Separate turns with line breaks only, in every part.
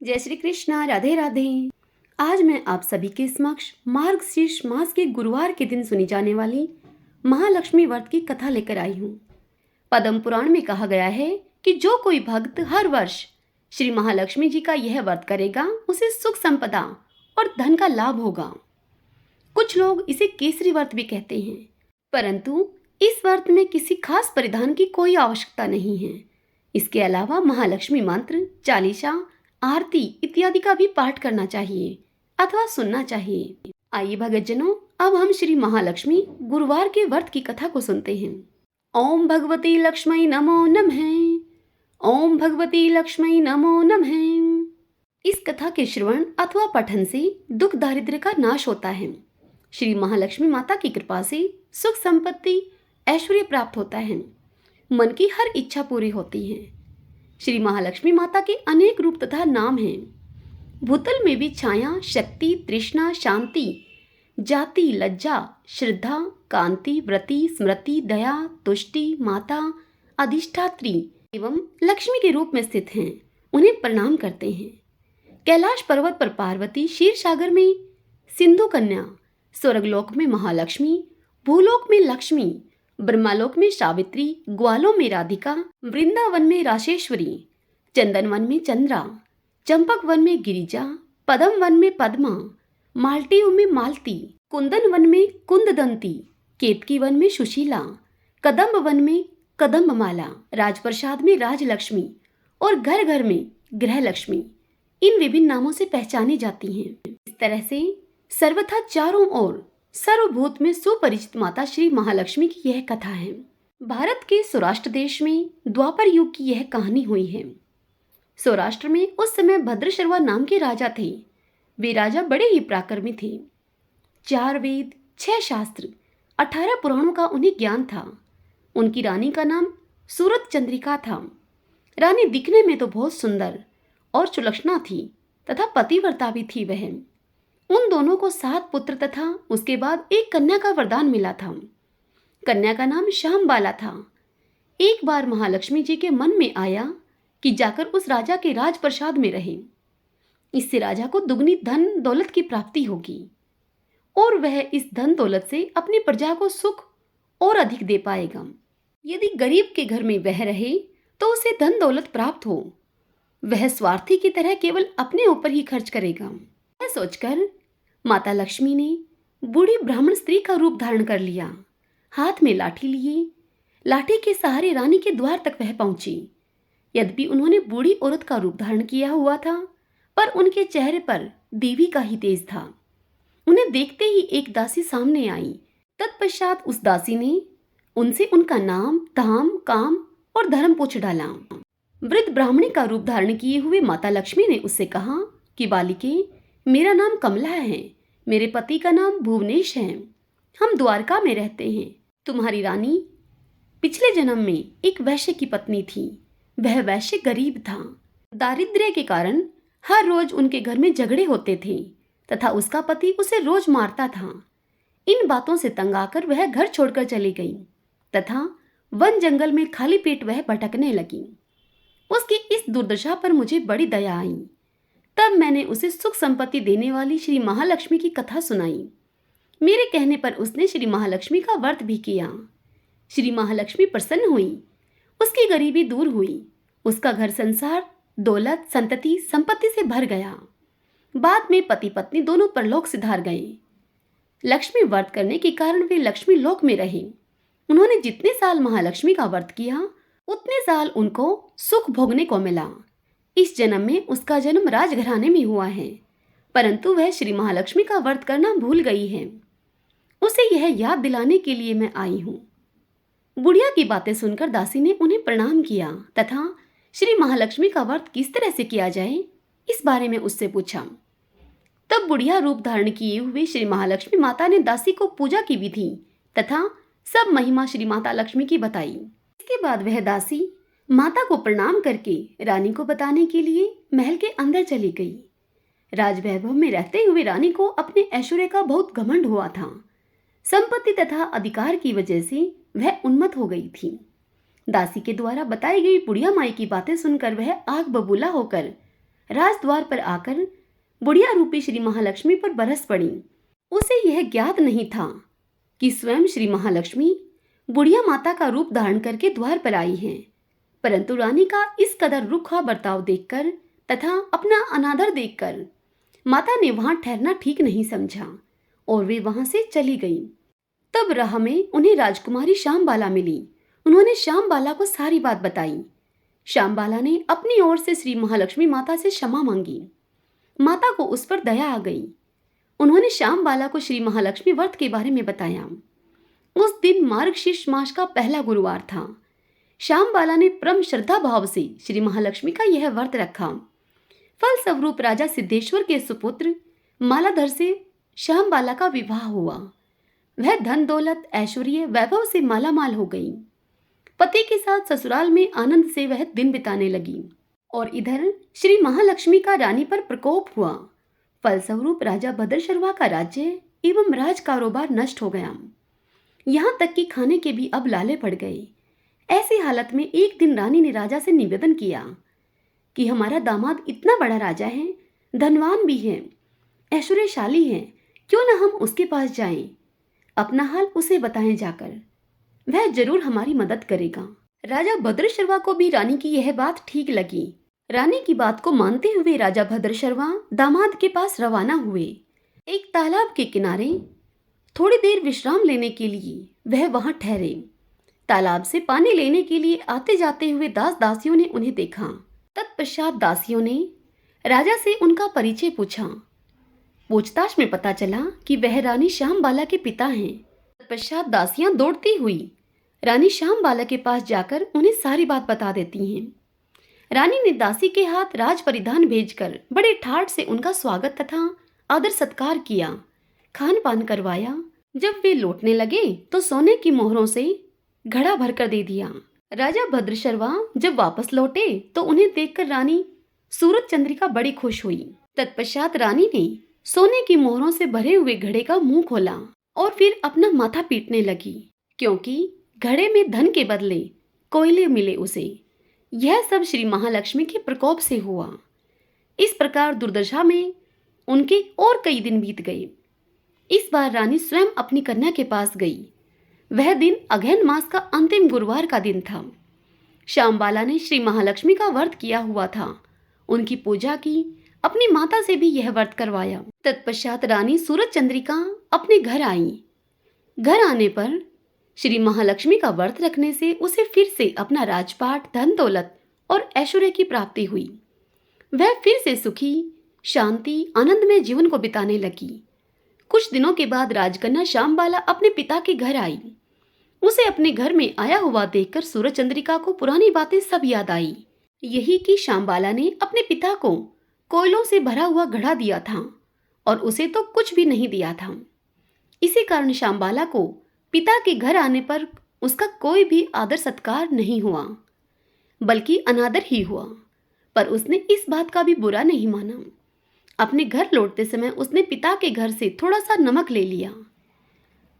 जय श्री कृष्णा। राधे राधे। आज मैं आप सभी के समक्ष मार्गशीर्ष मास के गुरुवार के दिन सुनी जाने वाली महालक्ष्मी व्रत की कथा लेकर आई हूँ। पद्म पुराण में कहा गया है कि जो कोई भक्त हर वर्ष श्री महालक्ष्मी जी का यह व्रत करेगा उसे सुख संपदा और धन का लाभ होगा। कुछ लोग इसे केसरी व्रत भी कहते हैं, परंतु इस व्रत में किसी खास परिधान की कोई आवश्यकता नहीं है। इसके अलावा महालक्ष्मी मंत्र, चालीसा, आरती इत्यादि का भी पाठ करना चाहिए अथवा सुनना चाहिए। आइए भगतजनों, अब हम श्री महालक्ष्मी गुरुवार के व्रत की कथा को सुनते हैं। ओम भगवती लक्ष्मी नमो नमः। ओम भगवती लक्ष्मी नमो नमः। इस कथा के श्रवण अथवा पठन से दुख दारिद्र्य का नाश होता है। श्री महालक्ष्मी माता की कृपा से सुख संपत्ति ऐश्वर्य प्राप्त होता है। मन की हर इच्छा पूरी होती है। श्री महालक्ष्मी माता के अनेक रूप तथा नाम हैं। भूतल में भी छाया, शक्ति, तृष्णा, शांति, जाति, लज्जा, श्रद्धा, कांति, व्रति, स्मृति, दया, तुष्टि, माता, अधिष्ठात्री एवं लक्ष्मी के रूप में स्थित हैं। उन्हें प्रणाम करते हैं। कैलाश पर्वत पर पार्वती, क्षीर सागर में सिंधु कन्या, स्वर्गलोक में महालक्ष्मी, भूलोक में लक्ष्मी, ब्रह्मालोक में सावित्री, ग्वालों में राधिका, वृंदावन में राशेश्वरी, चंदन वन में चंद्रा, चंपक वन में गिरिजा, पद्म वन में पद्मा, माल्टियों में मालती, कुंदन वन में कुंददंती, केतकी वन में सुशीला, कदम्ब वन में कदम्बमाला, राजप्रसाद में राजलक्ष्मी और घर घर में गृहलक्ष्मी इन विभिन्न नामों से पहचानी जाती हैं। इस तरह से सर्वथा चारों ओर सर्वभूत में सुपरिचित माता श्री महालक्ष्मी की यह कथा है। भारत के सौराष्ट्र देश में द्वापर युग की यह कहानी हुई है। सौराष्ट्र में उस समय भद्रशर्वा नाम के राजा थे। वे राजा बड़े ही पराक्रमी थे। 4 वेद, 6 शास्त्र, 18 पुराणों का उन्हें ज्ञान था। उनकी रानी का नाम सूरत चंद्रिका था। रानी दिखने में तो बहुत सुंदर और सुलक्षणा थी तथा पतिव्रता भी थी। वह उन दोनों को 7 पुत्र तथा उसके बाद एक कन्या का वरदान मिला था। कन्या का नाम श्यामबाला था। एक बार महालक्ष्मी जी के मन में आया कि जाकर उस राजा के राजप्रसाद में रहे। इससे राजा को दुगनी धन दौलत की प्राप्ति होगी और वह इस धन दौलत से अपनी प्रजा को सुख और अधिक दे पाएगा। यदि गरीब के घर में वह रहे तो उसे धन दौलत प्राप्त हो। वह स्वार्थी की तरह केवल अपने ऊपर ही खर्च करेगा। यह सोचकर माता लक्ष्मी ने बूढ़ी ब्राह्मण स्त्री का रूप धारण कर लिया। हाथ में लाठी लिए लाठी के सहारे रानी के द्वार तक वह पहुंची। यद्यपि उन्होंने बूढ़ी औरत का रूप धारण किया हुआ था, पर उनके चेहरे पर देवी का ही तेज था। उन्हें देखते ही एक दासी सामने आई। तत्पश्चात उस दासी ने उनसे उनका नाम, धाम, काम और धर्म पूछ डाला। वृद्ध ब्राह्मणी का रूप धारण किए हुए माता लक्ष्मी ने उससे कहा कि बालिके, मेरा नाम कमला है। मेरे पति का नाम भुवनेश है। हम द्वारका में रहते हैं। तुम्हारी रानी पिछले जन्म में एक वैश्य की पत्नी थी। वह वैश्य गरीब था। दारिद्र्य के कारण हर रोज उनके घर में झगड़े होते थे तथा उसका पति उसे रोज मारता था। इन बातों से तंग आकर वह घर छोड़कर चली गई तथा वन जंगल में खाली पेट वह भटकने लगी। उसकी इस दुर्दशा पर मुझे बड़ी दया आई। तब मैंने उसे सुख संपत्ति देने वाली श्री महालक्ष्मी की कथा सुनाई। मेरे कहने पर उसने श्री महालक्ष्मी का व्रत भी किया। श्री महालक्ष्मी प्रसन्न हुई। उसकी गरीबी दूर हुई। उसका घर संसार, दौलत, संतति, संपत्ति से भर गया। बाद में पति पत्नी दोनों परलोक सिधार गए। लक्ष्मी व्रत करने के कारण वे लक्ष्मी लोक में रहे। उन्होंने जितने साल महालक्ष्मी का व्रत किया उतने साल उनको सुख भोगने को मिला। इस जन्म में उसका जन्म राजघराने में हुआ है, परंतु वह श्री महालक्ष्मी का व्रत करना भूल गई है। उसे यह याद दिलाने के लिए मैं आई हूँ। बुढ़िया की बातें सुनकर दासी ने उन्हें प्रणाम किया तथा श्री महालक्ष्मी का व्रत किस तरह से किया जाए इस बारे में उससे पूछा। तब बुढ़िया रूप धारण किए हुए श्री महालक्ष्मी माता ने दासी को पूजा की विधि तथा सब महिमा श्री माता लक्ष्मी की बताई। इसके बाद वह दासी माता को प्रणाम करके रानी को बताने के लिए महल के अंदर चली गई। राजवैभव में रहते हुए रानी को अपने ऐश्वर्य का बहुत घमंड हुआ था। संपत्ति तथा अधिकार की वजह से वह उन्मत्त हो गई थी। दासी के द्वारा बताई गई बुढ़िया माई की बातें सुनकर वह आग बबूला होकर राजद्वार पर आकर बुढ़िया रूपी श्री महालक्ष्मी पर बरस पड़ी। उसे यह ज्ञात नहीं था कि स्वयं श्री महालक्ष्मी बुढ़िया माता का रूप धारण करके द्वार पर आई हैं, परंतु रानी का इस कदर रुखा बर्ताव देखकर तथा अपना अनादर देखकर माता ने वहां ठहरना ठीक नहीं समझा और वे वहां से चली गईं। तब राह में उन्हें राजकुमारी श्यामबाला मिली। उन्होंने श्यामबाला को सारी बात बताई। श्यामबाला ने अपनी ओर से श्री महालक्ष्मी माता से क्षमा मांगी। माता को उस पर दया आ गई। उन्होंने श्यामबाला को श्री महालक्ष्मी व्रत के बारे में बताया। उस दिन मार्गशीर्ष मास का पहला गुरुवार था। श्यामबाला ने परम श्रद्धा भाव से श्री महालक्ष्मी का यह व्रत रखा। फलस्वरूप राजा सिद्धेश्वर के सुपुत्र मालाधर से श्यामबाला का विवाह हुआ। वह धन दौलत ऐश्वर्य वैभव से मालामाल हो गई। पति के साथ ससुराल में आनंद से वह दिन बिताने लगी और इधर श्री महालक्ष्मी का रानी पर प्रकोप हुआ। फलस्वरूप राजा भद्रशर्वा का राज्य एवं राज कारोबार नष्ट हो गया। यहाँ तक कि खाने के भी अब लाले पड़ गए। ऐसी हालत में एक दिन रानी ने राजा से निवेदन किया कि हमारा दामाद इतना बड़ा राजा है, धनवान भी है, ऐश्वर्यशाली है, क्यों न हम उसके पास जाएं, अपना हाल उसे बताएं जाकर, वह जरूर हमारी मदद करेगा। राजा भद्रशर्वा को भी रानी की यह बात ठीक लगी। रानी की बात को मानते हुए राजा भद्रशर्वा दामाद के पास रवाना हुए। एक तालाब के किनारे थोड़ी देर विश्राम लेने के लिए वह वहां ठहरे। तालाब से पानी लेने के लिए आते जाते हुए दास दासियों ने उन्हें देखा। तत्पश्चात दासियों ने राजा से उनका परिचय पूछा। पूछताछ में पता चला कि वह रानी श्यामबाला के पिता हैं। तत्पश्चात दासियां दौड़ती हुई रानी श्यामबाला के पास जाकर उन्हें सारी बात बता देती हैं। रानी ने दासी के हाथ राज परिधान भेजकर बड़े ठाठ से उनका स्वागत तथा आदर सत्कार किया, खान पान करवाया। जब वे लौटने लगे तो सोने की मोहरों से घड़ा भरकर दे दिया। राजा भद्रशर्वा जब वापस लौटे तो उन्हें देखकर रानी सूरज चंद्रिका बड़ी खुश हुई। तत्पश्चात रानी ने सोने की मोहरों से भरे हुए घड़े का मुंह खोला और फिर अपना माथा पीटने लगी, क्योंकि घड़े में धन के बदले कोयले मिले उसे। यह सब श्री महालक्ष्मी के प्रकोप से हुआ। इस प्रकार दुर्दशा में उनके और कई दिन बीत गए। इस बार रानी स्वयं अपनी कन्या के पास गई। वह दिन अगहन मास का अंतिम गुरुवार का दिन था। श्यामबाला ने श्री महालक्ष्मी का व्रत किया हुआ था। उनकी पूजा की, अपनी माता से भी यह व्रत करवाया। तत्पश्चात रानी सूरज चंद्रिका अपने घर आई। घर आने पर श्री महालक्ष्मी का व्रत रखने से उसे फिर से अपना राजपाट, धन दौलत और ऐश्वर्य की प्राप्ति हुई। वह फिर से सुखी, शांति, आनंद में जीवन को बिताने लगी। कुछ दिनों के बाद राजकन्या श्यामबाला अपने पिता के घर आई। उसे अपने घर में आया हुआ देखकर सूरज चंद्रिका को पुरानी बातें सब याद आई। यही कि श्यामबाला ने अपने पिता को कोयलों से भरा हुआ घड़ा दिया था और उसे तो कुछ भी नहीं दिया था। इसी कारण श्यामबाला को पिता के घर आने पर उसका कोई भी आदर सत्कार नहीं हुआ, बल्कि अनादर ही हुआ। पर उसने इस बात का भी बुरा नहीं माना। अपने घर लौटते समय उसने पिता के घर से थोड़ा सा नमक ले लिया।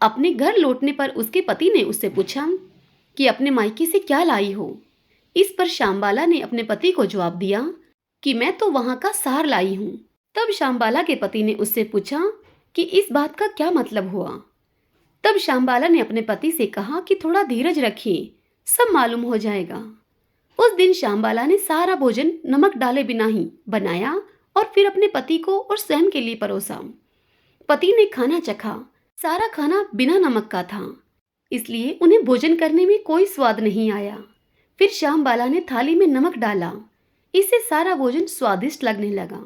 अपने घर लौटने पर उसके पति ने उससे पूछा कि अपने मायके से क्या लाई हो। इस पर श्यामबाला ने अपने पति को जवाब दिया कि मैं तो वहां का सार लाई हूँ। तब श्यामबाला के पति ने उससे पूछा कि इस बात का क्या मतलब हुआ। तब श्यामबाला ने अपने पति से कहा कि थोड़ा धीरज रखिए, सब मालूम हो जाएगा। उस दिन श्यामबाला ने सारा भोजन नमक डाले बिना ही बनाया और फिर अपने पति को और स्वयं के लिए परोसा। पति ने खाना चखा। सारा खाना बिना नमक का था, इसलिए उन्हें भोजन करने में कोई स्वाद नहीं आया। फिर श्यामबाला ने थाली में नमक डाला। इससे सारा भोजन स्वादिष्ट लगने लगा।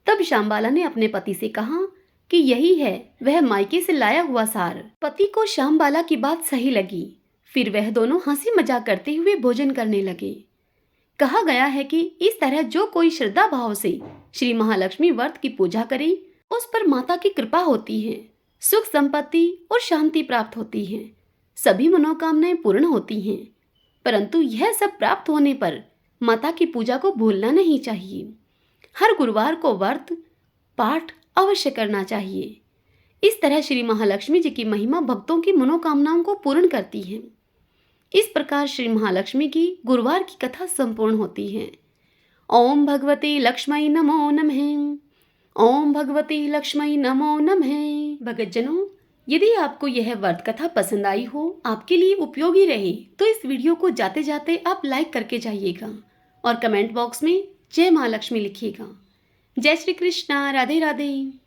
तब श्यामबाला ने अपने पति से कहा कि यही है वह मायके से लाया हुआ सार। पति को श्यामबाला की बात सही लगी। फिर वह दोनों हंसी मजाक करते हुए भोजन करने लगे। कहा गया है कि इस तरह जो कोई श्रद्धा भाव से श्री महालक्ष्मी व्रत की पूजा करे, उस पर माता की कृपा होती है, सुख संपत्ति और शांति प्राप्त होती है, सभी मनोकामनाएं पूर्ण होती हैं। परंतु यह सब प्राप्त होने पर माता की पूजा को भूलना नहीं चाहिए। हर गुरुवार को व्रत पाठ अवश्य करना चाहिए। इस तरह श्री महालक्ष्मी जी की महिमा भक्तों की मनोकामनाओं को पूर्ण करती है। इस प्रकार श्री महालक्ष्मी की गुरुवार की कथा संपूर्ण होती है ओम भगवती लक्ष्मी नमो नमः। ओम भगवती लक्ष्मी नमो नमः। भगतजनों, यदि आपको यह व्रत कथा पसंद आई हो, आपके लिए उपयोगी रहे, तो इस वीडियो को जाते जाते आप लाइक करके जाइएगा और कमेंट बॉक्स में जय माँ लक्ष्मी लिखिएगा। जय श्री कृष्णा। राधे राधे।